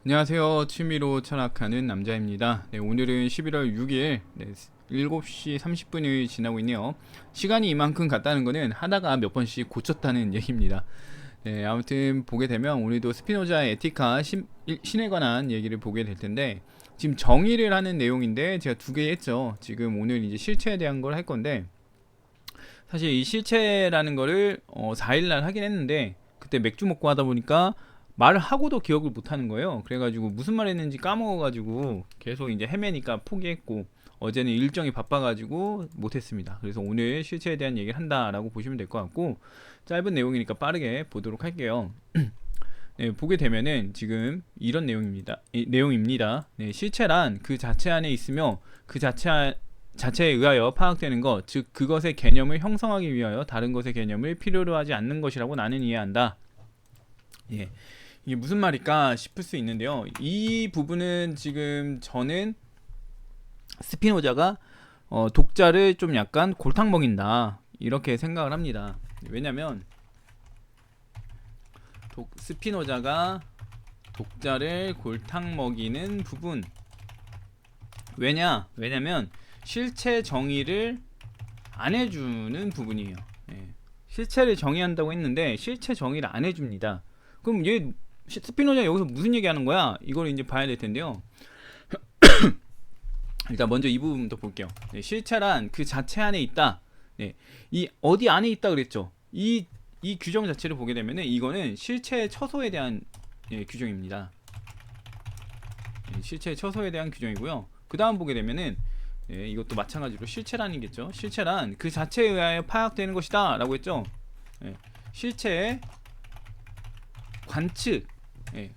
안녕하세요. 취미로 철학하는 남자입니다. 네, 오늘은 11월 6일 7시 30분이 지나고 있네요. 시간이 이만큼 갔다는 거는 하다가 몇 번씩 고쳤다는 얘기입니다. 네, 아무튼 보게 되면 오늘도 스피노자의 에티카 신에 관한 얘기를 보게 될 텐데, 지금 정의를 하는 내용인데 제가 두 개 했죠. 지금 오늘 이제 실체에 대한 걸 할 건데, 사실 이 실체라는 거를 4일날 하긴 했는데, 그때 맥주 먹고 하다 보니까 말을 하고도 기억을 못 하는 거예요. 그래가지고 무슨 말 했는지 까먹어가지고 계속 이제 헤매니까 포기했고, 어제는 일정이 바빠가지고 못했습니다. 그래서 오늘 실체에 대한 얘기를 한다라고 보시면 될 것 같고, 짧은 내용이니까 빠르게 보도록 할게요. 네, 보게 되면은 지금 이런 내용입니다. 네, 실체란 그 자체 안에 있으며 그 자체에 의하여 파악되는 것, 즉 그것의 개념을 형성하기 위하여 다른 것의 개념을 필요로 하지 않는 것이라고 나는 이해한다. 예, 이게 무슨 말일까 싶을 수 있는데요. 이 부분은 지금 저는 스피노자가 독자를 좀 약간 골탕 먹인다 이렇게 생각을 합니다. 왜냐면 스피노자가 독자를 골탕 먹이는 부분, 왜냐면 실체 정의를 안 해주는 부분이에요. 예. 실체를 정의한다고 했는데 실체 정의를 안 해줍니다. 그럼 얘 스피노자 여기서 무슨 얘기하는 거야? 이걸 이제 봐야 될 텐데요. 일단 먼저 이 부분부터 볼게요. 네, 실체란 그 자체 안에 있다. 네, 이 어디 안에 있다 그랬죠. 이 규정 자체를 보게 되면은 이거는 실체의 처소에 대한 규정입니다. 실체의 처소에 대한 규정이고요. 그 다음 보게 되면은 이것도 마찬가지로 실체란이겠죠. 실체란 그 자체에 의하여 파악되는 것이다 라고 했죠. 실체의 관측,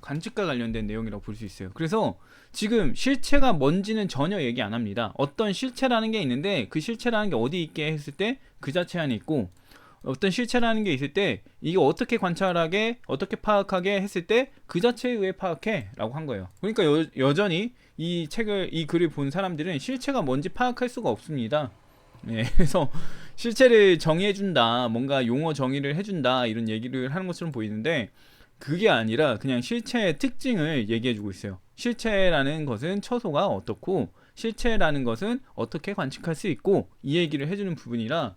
관측과 관련된 내용이라고 볼 수 있어요. 그래서 지금 실체가 뭔지는 전혀 얘기 안 합니다. 어떤 실체라는 게 있는데 그 실체라는 게 어디 있게 했을 때 그 자체 안에 있고, 어떤 실체라는 게 있을 때 이게 어떻게 관찰하게 어떻게 파악하게 했을 때 그 자체에 의해 파악해 라고 한 거예요. 그러니까 여전히 이 글을 본 사람들은 실체가 뭔지 파악할 수가 없습니다. 그래서 실체를 정의해준다, 뭔가 용어 정의를 해준다 이런 얘기를 하는 것처럼 보이는데, 그게 아니라 그냥 실체의 특징을 얘기해주고 있어요. 실체라는 것은 처소가 어떻고 실체라는 것은 어떻게 관측할 수 있고, 이 얘기를 해주는 부분이라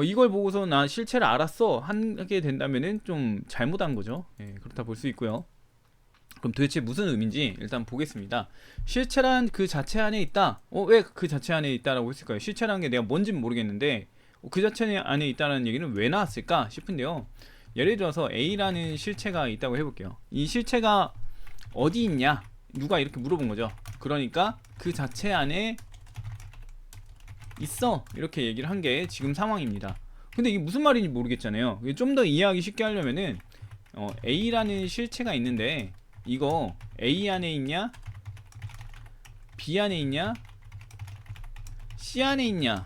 이걸 보고서 나 실체를 알았어 하게 된다면은 좀 잘못한 거죠. 그렇다 볼 수 있고요. 그럼 도대체 무슨 의미인지 일단 보겠습니다. 실체란 그 자체 안에 있다. 왜 그 자체 안에 있다라고 했을까요? 실체라는 게 내가 뭔지는 모르겠는데 그 자체 안에 있다는 얘기는 왜 나왔을까 싶은데요. 예를 들어서 A라는 실체가 있다고 해볼게요. 이 실체가 어디 있냐? 누가 이렇게 물어본 거죠. 그러니까 그 자체 안에 있어 이렇게 얘기를 한 게 지금 상황입니다. 근데 이게 무슨 말인지 모르겠잖아요. 좀 더 이해하기 쉽게 하려면은 A라는 실체가 있는데 이거 A 안에 있냐? B 안에 있냐? C 안에 있냐?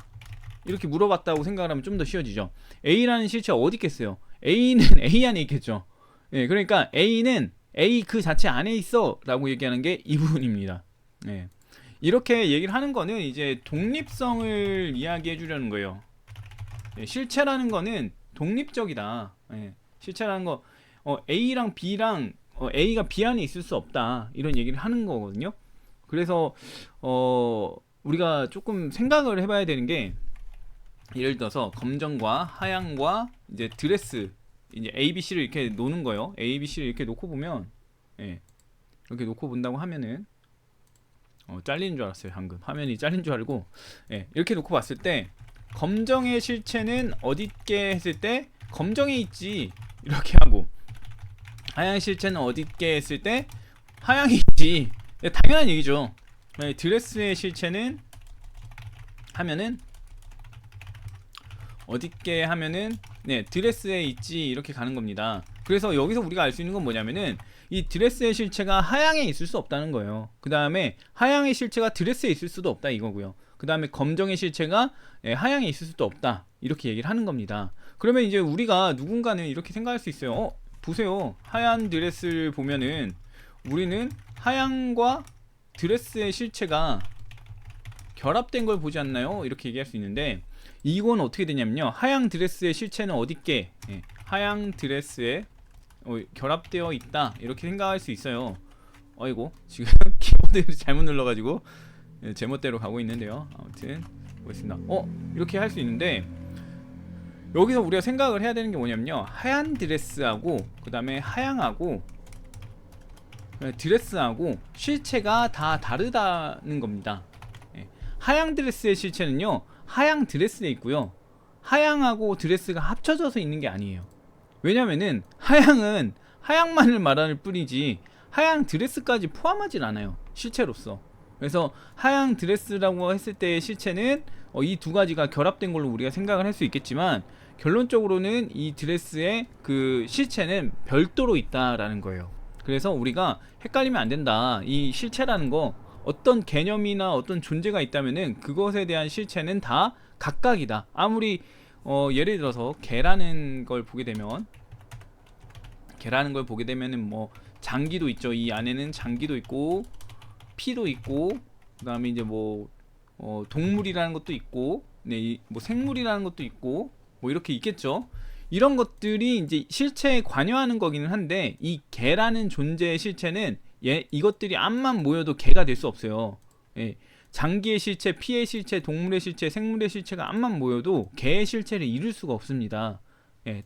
이렇게 물어봤다고 생각을 하면 좀 더 쉬워지죠. A라는 실체가 어디 있겠어요? A는 A 안에 있겠죠. 그러니까 A는 A 그 자체 안에 있어 라고 얘기하는 게 이 부분입니다. 이렇게 얘기를 하는 거는 이제 독립성을 이야기해 주려는 거예요. 실체라는 거는 독립적이다. 실체라는 거 A랑 B랑 A가 B 안에 있을 수 없다 이런 얘기를 하는 거거든요. 그래서 우리가 조금 생각을 해봐야 되는 게, 예를 들어서 검정과 하양과 이제 드레스, 이제 A, B, C를 이렇게 노는 거예요. A, B, C를 이렇게 놓고 보면, 이렇게 놓고 본다고 하면은 잘리는 줄 알았어요. 방금 화면이 잘린 줄 알고, 이렇게 놓고 봤을 때 검정의 실체는 어디 있게 했을 때 검정에 있지 이렇게 하고, 하양 실체는 어디 있게 했을 때 하양이 있지. 당연한 얘기죠. 드레스의 실체는 하면은 어딨게 하면은 드레스에 있지 이렇게 가는 겁니다. 그래서 여기서 우리가 알 수 있는 건 뭐냐면은 이 드레스의 실체가 하양에 있을 수 없다는 거예요. 그 다음에 하양의 실체가 드레스에 있을 수도 없다 이거고요. 그 다음에 검정의 실체가 하양에 있을 수도 없다 이렇게 얘기를 하는 겁니다. 그러면 이제 우리가 누군가는 이렇게 생각할 수 있어요. 보세요. 하얀 드레스를 보면은 우리는 하양과 드레스의 실체가 결합된 걸 보지 않나요? 이렇게 얘기할 수 있는데, 이건 어떻게 되냐면요. 하양 드레스의 실체는 어딨게? 하양 드레스에 결합되어 있다 이렇게 생각할 수 있어요. 어이고 지금 키보드를 잘못 눌러가지고 제멋대로 가고 있는데요. 아무튼 보겠습니다. 이렇게 할 수 있는데 여기서 우리가 생각을 해야 되는 게 뭐냐면요, 하얀 드레스하고 그 다음에 하양하고 드레스하고 실체가 다 다르다는 겁니다. 하양 드레스의 실체는요 하양 드레스에 있고요, 하양하고 드레스가 합쳐져서 있는 게 아니에요. 왜냐면은 하양은 하양만을 말할 뿐이지 하양 드레스까지 포함하진 않아요, 실체로서. 그래서 하양 드레스라고 했을 때의 실체는 이 두 가지가 결합된 걸로 우리가 생각을 할 수 있겠지만, 결론적으로는 이 드레스의 그 실체는 별도로 있다라는 거예요. 그래서 우리가 헷갈리면 안 된다. 이 실체라는 거 어떤 개념이나 어떤 존재가 있다면은 그것에 대한 실체는 다 각각이다. 아무리 예를 들어서 개라는 걸 보게 되면은 뭐 장기도 있죠. 이 안에는 장기도 있고 피도 있고 그다음에 이제 뭐 동물이라는 것도 있고, 네, 뭐 생물이라는 것도 있고 뭐 이렇게 있겠죠. 이런 것들이 이제 실체에 관여하는 거기는 한데, 이 개라는 존재의 실체는 이것들이 암만 모여도 개가 될 수 없어요. 장기의 실체, 피의 실체, 동물의 실체, 생물의 실체가 암만 모여도 개의 실체를 이룰 수가 없습니다.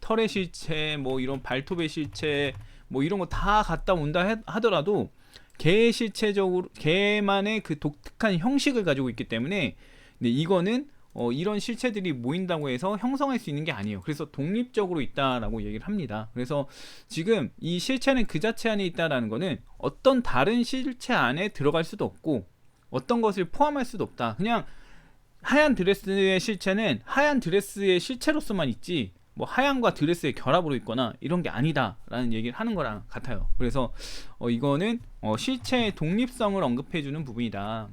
털의 실체, 뭐 이런 발톱의 실체, 뭐 이런 거 다 갔다 온다 하더라도 개의 실체적으로 개만의 그 독특한 형식을 가지고 있기 때문에, 이거는 이런 실체들이 모인다고 해서 형성할 수 있는 게 아니에요. 그래서 독립적으로 있다라고 얘기를 합니다. 그래서 지금 이 실체는 그 자체 안에 있다라는 거는 어떤 다른 실체 안에 들어갈 수도 없고 어떤 것을 포함할 수도 없다. 그냥 하얀 드레스의 실체는 하얀 드레스의 실체로서만 있지 뭐 하얀과 드레스의 결합으로 있거나 이런 게 아니다라는 얘기를 하는 거랑 같아요. 그래서 이거는 실체의 독립성을 언급해주는 부분이다.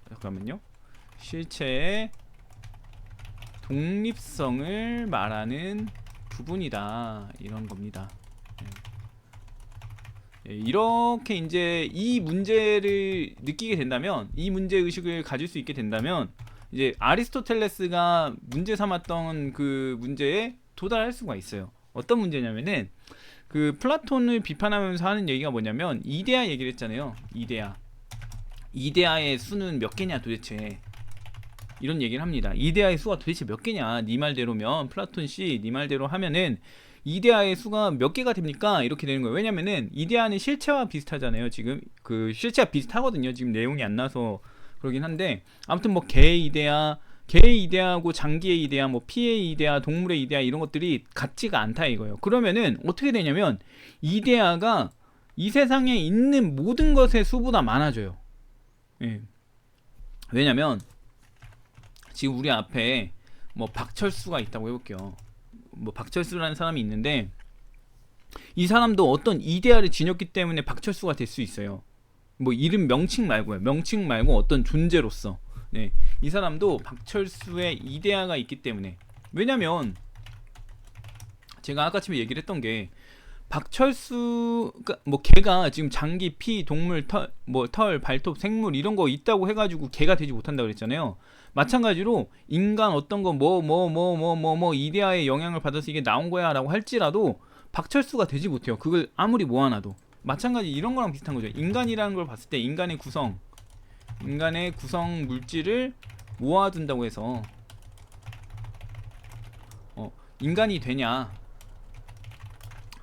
잠깐만요. 실체의 독립성을 말하는 부분이다, 이런 겁니다. 이렇게 이제 이 문제를 느끼게 된다면, 이 문제 의식을 가질 수 있게 된다면, 이제 아리스토텔레스가 문제 삼았던 그 문제에 도달할 수가 있어요. 어떤 문제냐면은 그 플라톤을 비판하면서 하는 얘기가 뭐냐면, 이데아 얘기를 했잖아요. 이데아의 수는 몇 개냐 도대체, 이런 얘기를 합니다. 이데아의 수가 도대체 몇 개냐, 네 말대로면 플라톤 씨 네 말대로 하면은 이데아의 수가 몇 개가 됩니까? 이렇게 되는 거예요. 왜냐면은 이데아는 실체와 비슷하잖아요. 지금 그 실체와 비슷하거든요. 지금 내용이 안 나서 그러긴 한데, 아무튼 뭐 개의 이데아하고 장기의 이데아, 뭐 피의 이데아, 동물의 이데아, 이런 것들이 같지가 않다 이거예요. 그러면은 어떻게 되냐면 이데아가 이 세상에 있는 모든 것의 수보다 많아져요. 왜냐면 지금 우리 앞에 뭐 박철수가 있다고 해볼게요. 뭐 박철수라는 사람이 있는데, 이 사람도 어떤 이데아를 지녔기 때문에 박철수가 될 수 있어요. 뭐 이름 명칭 말고요. 명칭 말고 어떤 존재로서. 이 사람도 박철수의 이데아가 있기 때문에. 왜냐면 제가 아까쯤에 얘기를 했던 게, 박철수가 뭐 개가 지금 장기, 피, 동물, 털, 발톱, 생물 이런 거 있다고 해가지고 개가 되지 못한다 그랬잖아요. 마찬가지로 인간 어떤 거 뭐 이데아의 영향을 받아서 이게 나온 거야 라고 할지라도 박철수가 되지 못해요. 그걸 아무리 모아놔도. 마찬가지 이런 거랑 비슷한 거죠. 인간이라는 걸 봤을 때 인간의 구성 물질을 모아둔다고 해서 인간이 되냐?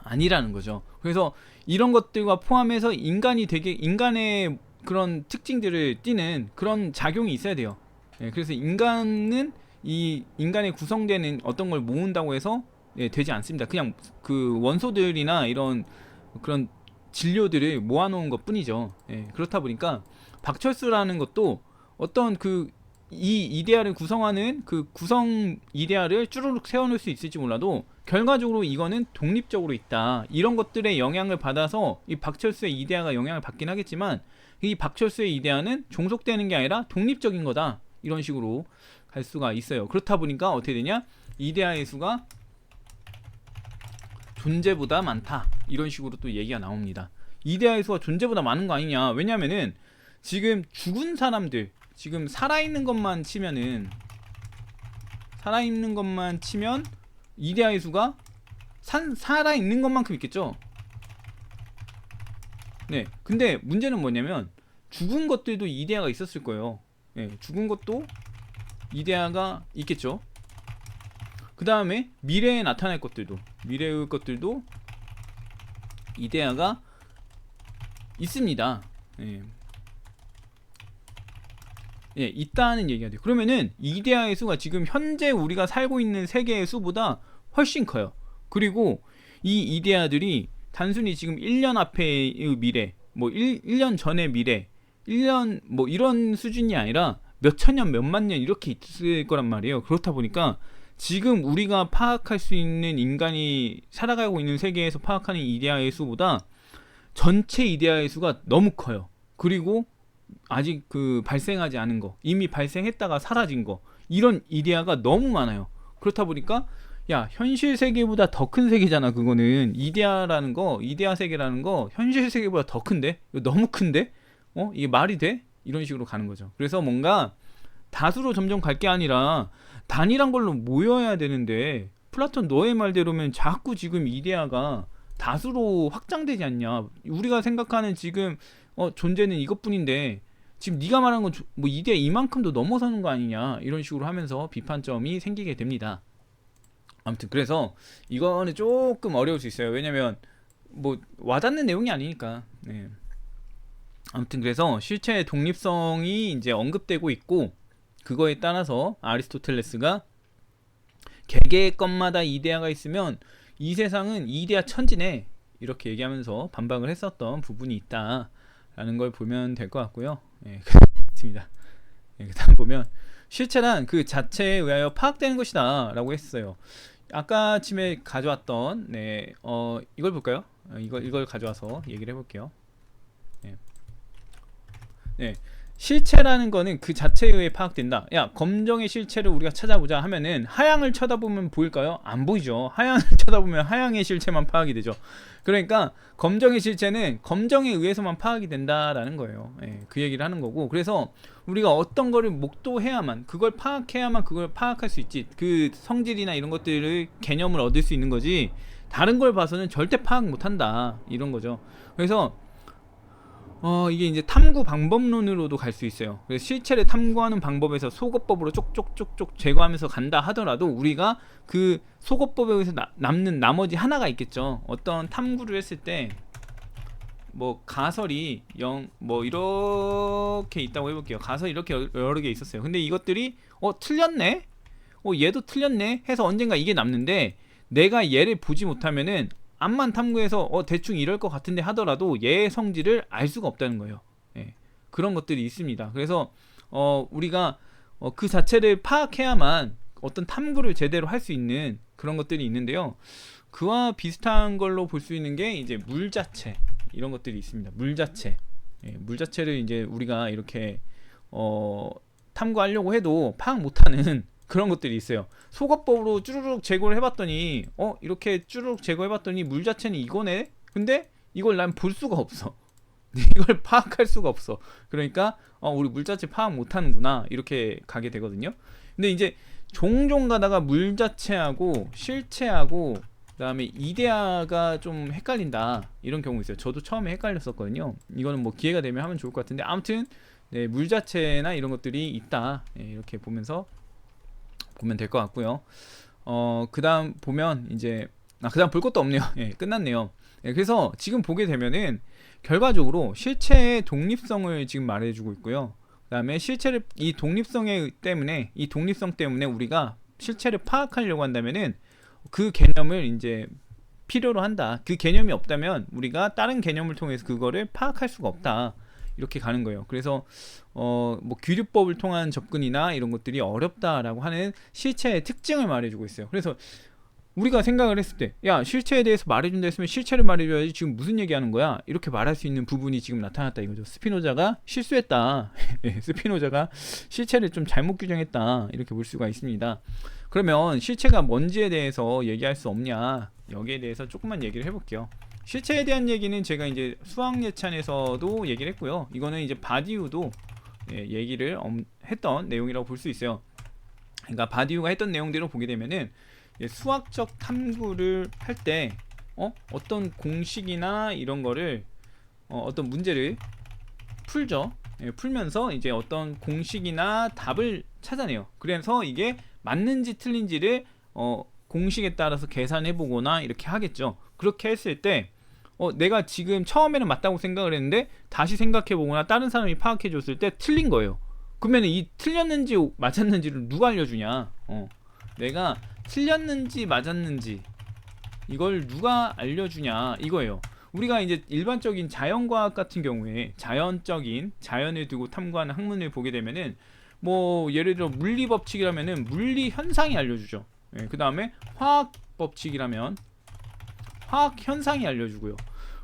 아니라는 거죠. 그래서 이런 것들과 포함해서 인간의 그런 특징들을 띠는 그런 작용이 있어야 돼요. 그래서 인간은 이 인간의 구성되는 어떤 걸 모은다고 해서 되지 않습니다. 그냥 그 원소들이나 이런 그런 진료들을 모아놓은 것 뿐이죠. 그렇다 보니까 박철수라는 것도 어떤 이 이데아를 구성하는 그 구성 이데아를 쭈루룩 세워놓을 수 있을지 몰라도 결과적으로 이거는 독립적으로 있다. 이런 것들의 영향을 받아서 이 박철수의 이데아가 영향을 받긴 하겠지만, 이 박철수의 이데아는 종속되는 게 아니라 독립적인 거다. 이런 식으로 갈 수가 있어요. 그렇다 보니까 어떻게 되냐? 이데아의 수가 존재보다 많다. 이런 식으로 또 얘기가 나옵니다. 이데아의 수가 존재보다 많은 거 아니냐? 왜냐면은 지금 죽은 사람들, 지금 살아있는 것만 치면 이데아의 수가 살아있는 것만큼 있겠죠. 네, 근데 문제는 뭐냐면 죽은 것들도 이데아가 있었을 거예요. 네, 죽은 것도 이데아가 있겠죠. 그 다음에 미래에 나타날 것들도, 미래의 것들도 이데아가 있습니다. 예. 예, 있다는 얘기가 돼요. 그러면은 이데아의 수가 지금 현재 우리가 살고 있는 세계의 수보다 훨씬 커요. 그리고 이 이데아들이 단순히 지금 1년 앞의 미래, 뭐 1년 전의 미래, 1년 뭐 이런 수준이 아니라 몇천 년, 몇만 년 이렇게 있을 거란 말이에요. 그렇다 보니까 지금 우리가 파악할 수 있는 인간이 살아가고 있는 세계에서 파악하는 이데아의 수보다 전체 이데아의 수가 너무 커요. 그리고 아직 그 발생하지 않은 거, 이미 발생했다가 사라진 거, 이런 이데아가 너무 많아요. 그렇다 보니까 야, 현실 세계보다 더 큰 세계잖아. 그거는 이데아라는 거, 이데아 세계라는 거 현실 세계보다 더 큰데? 이거 너무 큰데? 이게 말이 돼? 이런 식으로 가는 거죠. 그래서 뭔가 다수로 점점 갈 게 아니라 단일한 걸로 모여야 되는데, 플라톤 너의 말대로면 자꾸 지금 이데아가 다수로 확장되지 않냐. 우리가 생각하는 지금 존재는 이것뿐인데 지금 네가 말한 건 뭐 이데아 이만큼도 넘어서는 거 아니냐, 이런 식으로 하면서 비판점이 생기게 됩니다. 아무튼 그래서 이거는 조금 어려울 수 있어요. 왜냐면 뭐 와닿는 내용이 아니니까. 네. 아무튼 그래서 실체의 독립성이 이제 언급되고 있고, 그거에 따라서 아리스토텔레스가 개개의 것마다 이데아가 있으면 이 세상은 이데아 천지네, 이렇게 얘기하면서 반박을 했었던 부분이 있다라는 걸 보면 될 것 같고요. 예, 그렇습니다. 예, 그다음 보면 실체란 그 자체에 의하여 파악되는 것이다 라고 했어요. 아까 아침에 가져왔던 이걸 볼까요? 이걸 가져와서 얘기를 해볼게요. 네. 네. 실체라는 거는 그 자체에 의해 파악된다. 야, 검정의 실체를 우리가 찾아보자 하면은 하양을 쳐다보면 보일까요? 안 보이죠. 하양을 쳐다보면 하양의 실체만 파악이 되죠. 그러니까 검정의 실체는 검정에 의해서만 파악이 된다라는 거예요. 예, 그 얘기를 하는 거고, 그래서 우리가 어떤 거를 목도해야만, 그걸 파악해야만 그걸 파악할 수 있지. 그 성질이나 이런 것들을 개념을 얻을 수 있는 거지, 다른 걸 봐서는 절대 파악 못한다, 이런 거죠. 그래서 이게 이제 탐구 방법론으로도 갈 수 있어요. 그래서 실체를 탐구하는 방법에서 속어법으로 쪽쪽쪽쪽 제거하면서 간다 하더라도 우리가 그 속어법에 의해서 남는 나머지 하나가 있겠죠. 어떤 탐구를 했을 때 뭐 가설이 뭐 이렇게 있다고 해볼게요. 가설이 이렇게 여러 개 있었어요. 근데 이것들이 틀렸네? 얘도 틀렸네? 해서 언젠가 이게 남는데, 내가 얘를 보지 못하면은 암만 탐구해서 대충 이럴 것 같은데 하더라도 얘의 성질을 알 수가 없다는 거예요. 예, 그런 것들이 있습니다. 그래서 우리가 그 자체를 파악해야만 어떤 탐구를 제대로 할 수 있는 그런 것들이 있는데요. 그와 비슷한 걸로 볼 수 있는 게 이제 물 자체, 이런 것들이 있습니다. 물 자체, 물 자체를 이제 우리가 이렇게 탐구하려고 해도 파악 못하는 그런 것들이 있어요. 속어법으로 쭈루룩 제거를 해봤더니 이렇게 쭈루룩 제거해봤더니 물 자체는 이거네. 근데 이걸 난 볼 수가 없어. 이걸 파악할 수가 없어. 그러니까 우리 물 자체 파악 못하는구나, 이렇게 가게 되거든요. 근데 이제 종종 가다가 물 자체하고 실체하고 그다음에 이데아가 좀 헷갈린다, 이런 경우 있어요. 저도 처음에 헷갈렸었거든요. 이거는 뭐 기회가 되면 하면 좋을 것 같은데, 아무튼 네, 물 자체나 이런 것들이 있다, 이렇게 보면서 보면 될 것 같고요. 그 다음 보면 이제 그 다음 볼 것도 없네요. 예, 끝났네요. 예, 그래서 지금 보게 되면은 결과적으로 실체의 독립성을 지금 말해주고 있고요. 그 다음에 실체를 이 독립성 때문에 우리가 실체를 파악하려고 한다면은 그 개념을 이제 필요로 한다. 그 개념이 없다면 우리가 다른 개념을 통해서 그거를 파악할 수가 없다, 이렇게 가는 거예요. 그래서 뭐 규律법을 통한 접근이나 이런 것들이 어렵다라고 하는 실체의 특징을 말해주고 있어요. 그래서 우리가 생각을 했을 때, 야, 실체에 대해서 말해준다 했으면 실체를 말해줘야지, 지금 무슨 얘기하는 거야, 이렇게 말할 수 있는 부분이 지금 나타났다 이거죠. 스피노자가 실수했다. 스피노자가 실체를 좀 잘못 규정했다, 이렇게 볼 수가 있습니다. 그러면 실체가 뭔지에 대해서 얘기할 수 없냐, 여기에 대해서 조금만 얘기를 해볼게요. 실체에 대한 얘기는 제가 이제 수학 예찬에서도 얘기를 했고요. 이거는 이제 바디우도 얘기를 했던 내용이라고 볼 수 있어요. 그러니까 바디우가 했던 내용대로 보게 되면은 수학적 탐구를 할 때 어떤 공식이나 이런 거를 어떤 문제를 풀죠. 예, 풀면서 이제 어떤 공식이나 답을 찾아내요. 그래서 이게 맞는지 틀린지를 공식에 따라서 계산해 보거나 이렇게 하겠죠. 그렇게 했을 때 내가 지금 처음에는 맞다고 생각을 했는데 다시 생각해 보거나 다른 사람이 파악해 줬을 때 틀린 거예요. 그러면 이 틀렸는지 맞았는지를 누가 알려주냐? 내가 틀렸는지 맞았는지 이걸 누가 알려주냐 이거예요. 우리가 이제 일반적인 자연과학 같은 경우에 자연을 두고 탐구하는 학문을 보게 되면은 뭐 예를 들어 물리 법칙이라면은 물리 현상이 알려주죠. 예, 그 다음에 화학 법칙이라면 화학 현상이 알려주고요.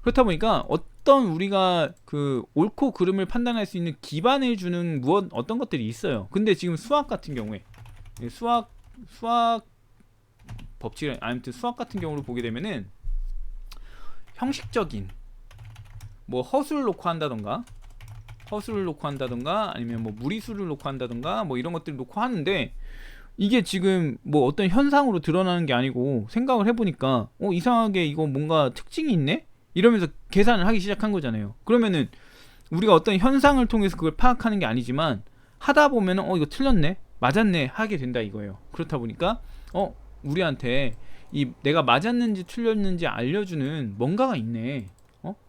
그렇다 보니까 어떤 우리가 그 옳고 그름을 판단할 수 있는 기반을 주는 어떤 것들이 있어요. 근데 지금 수학 같은 경우에 수학 법칙 아무튼 수학 같은 경우를 보게 되면은 형식적인 뭐 허수를 놓고 한다던가 아니면 뭐 무리수를 놓고 한다던가 뭐 이런 것들을 놓고 하는데 이게 지금 뭐 어떤 현상으로 드러나는 게 아니고 생각을 해보니까 이상하게 이거 뭔가 특징이 있네? 이러면서 계산을 하기 시작한 거잖아요. 그러면은 우리가 어떤 현상을 통해서 그걸 파악하는 게 아니지만 하다 보면은 이거 틀렸네? 맞았네? 하게 된다 이거예요. 그렇다 보니까 우리한테 이 내가 맞았는지 틀렸는지 알려주는 뭔가가 있네.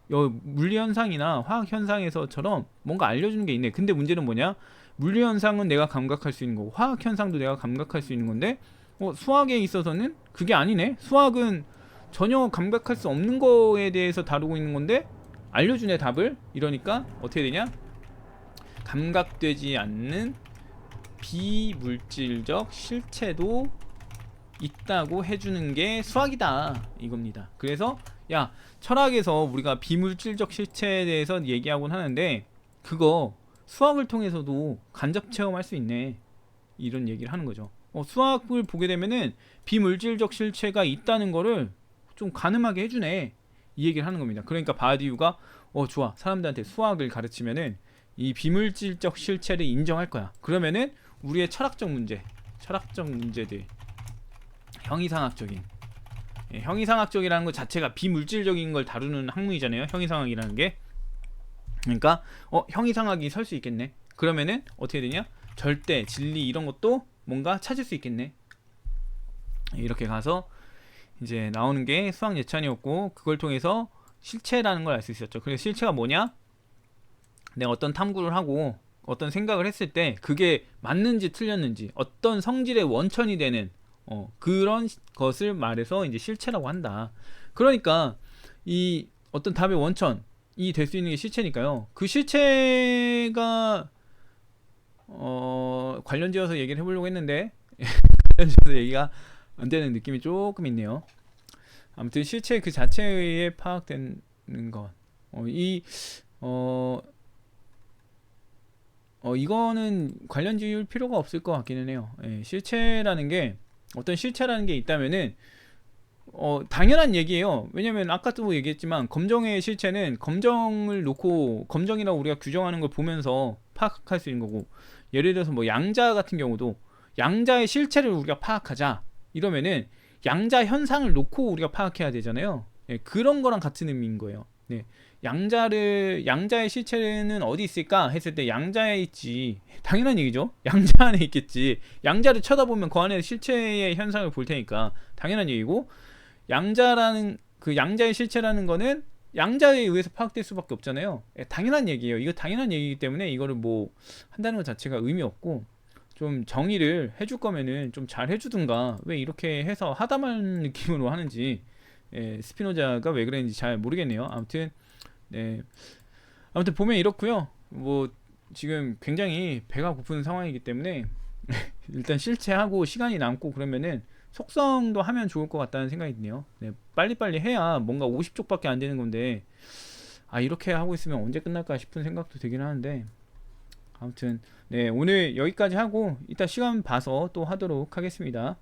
물리 현상이나 화학 현상에서처럼 뭔가 알려주는 게 있네. 근데 문제는 뭐냐? 물리 현상은 내가 감각할 수 있는 거고 화학 현상도 내가 감각할 수 있는 건데 수학에 있어서는 그게 아니네. 수학은 전혀 감각할 수 없는 거에 대해서 다루고 있는 건데 알려주네 답을. 이러니까 어떻게 되냐? 감각되지 않는 비물질적 실체도 있다고 해주는 게 수학이다 이겁니다. 그래서 야, 철학에서 우리가 비물질적 실체에 대해서 얘기하곤 하는데 그거 수학을 통해서도 간접 체험할 수 있네, 이런 얘기를 하는 거죠. 수학을 보게 되면은 비물질적 실체가 있다는 거를 좀 가늠하게 해주네, 이 얘기를 하는 겁니다. 그러니까 바디우가 좋아, 사람들한테 수학을 가르치면은 이 비물질적 실체를 인정할 거야. 그러면은 우리의 철학적 문제들, 형이상학적이라는 것 자체가 비물질적인 걸 다루는 학문이잖아요, 형이상학이라는 게. 그러니까 형이상학이 설 수 있겠네. 그러면은 어떻게 되냐? 절대, 진리 이런 것도 뭔가 찾을 수 있겠네. 이렇게 가서 이제 나오는 게 수학 예찬이었고, 그걸 통해서 실체라는 걸 알 수 있었죠. 그래서 실체가 뭐냐? 내가 어떤 탐구를 하고 어떤 생각을 했을 때 그게 맞는지 틀렸는지, 어떤 성질의 원천이 되는 그런 것을 말해서 이제 실체라고 한다. 그러니까 이 어떤 답의 원천이 될 수 있는 게 실체니까요. 그 실체가 관련지어서 얘기를 해보려고 했는데 관련지어서 얘기가 안 되는 느낌이 조금 있네요. 아무튼 실체 그 자체에 의해 파악되는 것, 이거는 관련 지을 필요가 없을 것 같기는 해요. 실체라는 게, 어떤 실체라는 게 있다면은 당연한 얘기예요. 왜냐면 아까도 얘기했지만 검정의 실체는 검정을 놓고, 검정이라고 우리가 규정하는 걸 보면서 파악할 수 있는 거고, 예를 들어서 뭐 양자 같은 경우도 양자의 실체를 우리가 파악하자 이러면은 양자 현상을 놓고 우리가 파악해야 되잖아요. 그런 거랑 같은 의미인 거예요. 양자의 실체는 어디 있을까 했을 때 양자에 있지, 당연한 얘기죠. 양자 안에 있겠지. 양자를 쳐다보면 그 안에 실체의 현상을 볼 테니까 당연한 얘기고, 양자의 실체라는 거는 양자에 의해서 파악될 수밖에 없잖아요. 당연한 얘기예요. 이거 당연한 얘기이기 때문에 이거를 뭐 한다는 것 자체가 의미 없고, 좀 정의를 해줄 거면은 좀 잘 해주든가, 왜 이렇게 해서 하다만 느낌으로 하는지, 스피노자가 왜 그랬는지 잘 모르겠네요. 아무튼 보면 이렇고요. 뭐 지금 굉장히 배가 고픈 상황이기 때문에 일단 실체하고 시간이 남고 그러면은 속성도 하면 좋을 것 같다는 생각이 드네요. 빨리빨리 해야 뭔가 50쪽밖에 안 되는 건데, 이렇게 하고 있으면 언제 끝날까 싶은 생각도 들긴 하는데, 아무튼 오늘 여기까지 하고 이따 시간 봐서 또 하도록 하겠습니다.